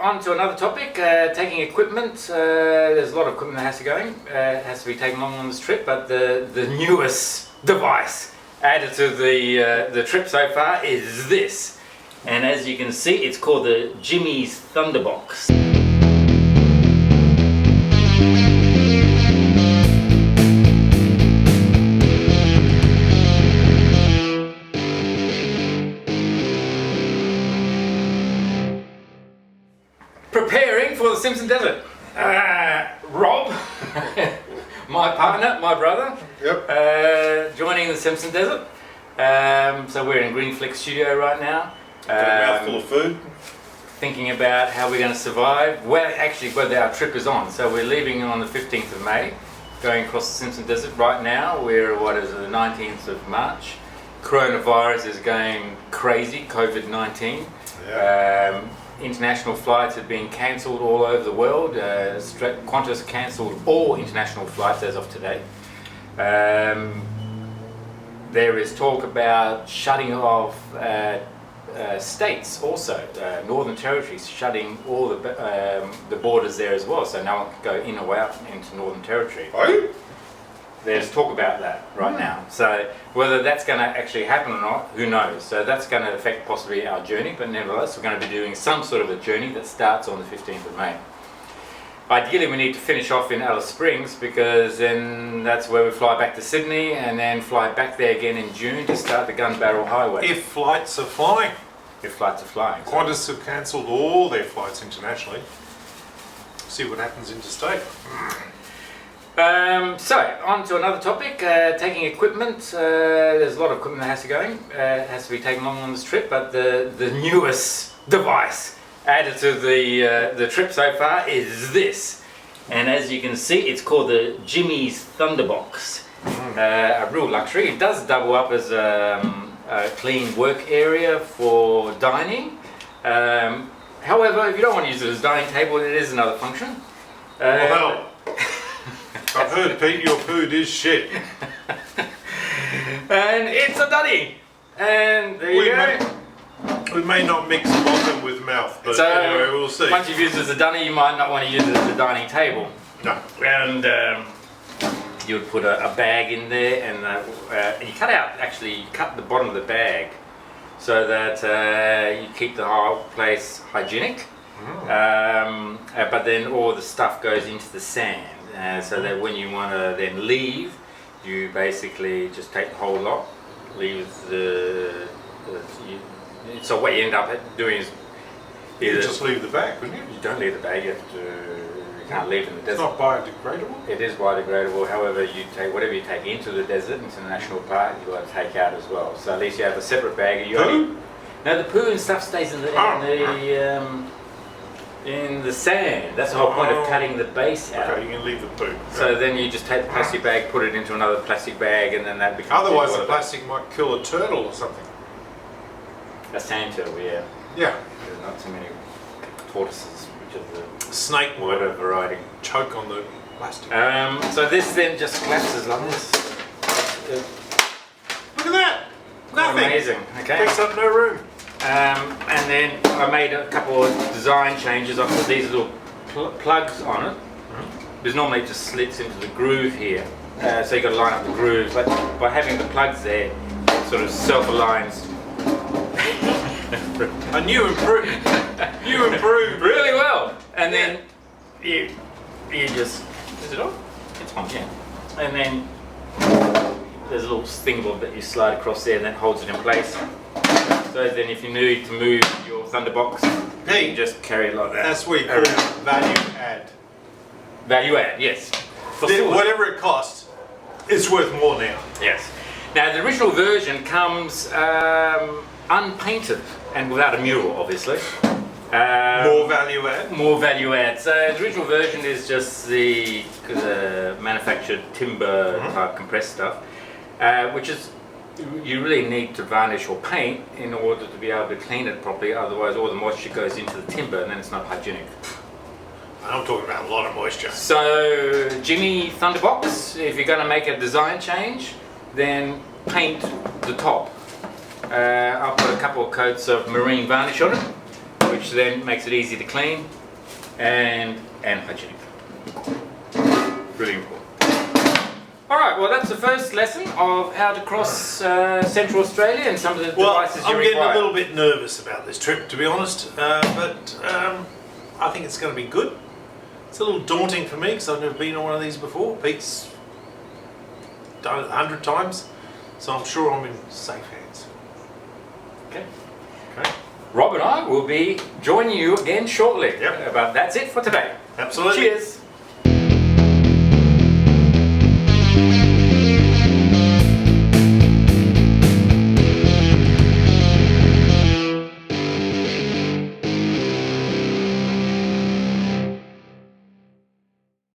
on to another topic, taking equipment. There's a lot of equipment that has to go in, has to be taken along on this trip, but the newest device added to the trip so far is this. And as you can see, it's called the Jimmy's Thunderbox. Preparing for the Simpson Desert. Rob, my partner, my brother, joining the Simpson Desert. So we're in Griniflix studio right now. Got a mouthful of food. Thinking about how we're going to survive. Well, actually, whether our trip is on. So we're leaving on the 15th of May, going across the Simpson Desert right now. We're, the 19th of March. Coronavirus is going crazy, COVID-19. Yeah. International flights have been cancelled all over the world. Qantas cancelled all international flights as of today. There is talk about shutting off states also. Northern Territories shutting all the borders there as well, so no one can go in or out into Northern Territory. Are you? There's talk about that right now. So whether that's going to actually happen or not, who knows? So that's going to affect possibly our journey, but nevertheless we're going to be doing some sort of a journey that starts on the 15th of May. Ideally we need to finish off in Alice Springs because then that's where we fly back to Sydney and then fly back there again in June to start the Gun Barrel Highway. If flights are flying. If flights are flying. Qantas have cancelled all their flights internationally. See what happens interstate. So, on to another topic, taking equipment. There's a lot of equipment that has to go in, has to be taken along on this trip, but the newest device added to the trip so far is this. And as you can see, it's called the Jimmy's Thunderbox. A real luxury. It does double up as a clean work area for dining. However, if you don't want to use it as a dining table, it is another function. Well, I've heard, Pete, your food is shit. And it's a dunny. And there you go. We may not mix bottom with mouth, but so, anyway, we'll see. Once you've used it as a dunny, you might not want to use it as a dining table. No. And you would put a bag in there, and you cut the bottom of the bag so that you keep the whole place hygienic. But then all the stuff goes into the sand. So that when you want to then leave, you basically just take the whole lot, leave so what you end up doing is you just leave the bag, wouldn't you? You don't leave the bag. You can't leave in the desert. It's not biodegradable. It is biodegradable. However, you take whatever you take into the desert, into the national park, you've got to take out as well. So at least you have a separate bag. Poo? No, the poo and stuff stays in the sand. That's the whole point of cutting the base out. Okay, you can leave the poo. So then you just take the plastic bag, put it into another plastic bag, and then that becomes... Otherwise the plastic might kill a turtle or something. A sand turtle, yeah. Yeah. There's not too many tortoises, which is the snake water variety. Choke on the plastic. So this then just collapses like this. Look at that! Nothing! Amazing, okay. Takes up no room. And then I made a couple of design changes. I put these little plugs on it. Because normally it just slits into the groove here. So you've got to line up the grooves. But by having the plugs there, it sort of self-aligns. And you improved. You improved really well. And then you just... Is it on? It's on, yeah. And then there's a little thingambob that you slide across there and that holds it in place. So then if you need to move your Thunderbox, you just carry it like that. That's what you call value add. Value add, yes. Whatever it costs, it's worth more now. Yes. Now the original version comes unpainted and without a mural, obviously. More value add? More value add. So the original version is just the manufactured timber type compressed stuff, which is, you really need to varnish or paint in order to be able to clean it properly, otherwise all the moisture goes into the timber and then it's not hygienic. I'm talking about a lot of moisture. So Jimmy Thunderbox, if you're going to make a design change, then paint the top. I'll put a couple of coats of marine varnish on it, which then makes it easy to clean and hygienic. Really important. Alright, well that's the first lesson of how to cross Central Australia and some of the devices you I'm getting require. a little bit nervous about this trip, to be honest, but I think it's going to be good. It's a little daunting for me because I've never been on one of these before. Pete's done it 100 times, so I'm sure I'm in safe hands. Okay. Okay. Rob and I will be joining you again shortly. Yep. But that's it for today. Absolutely. Cheers.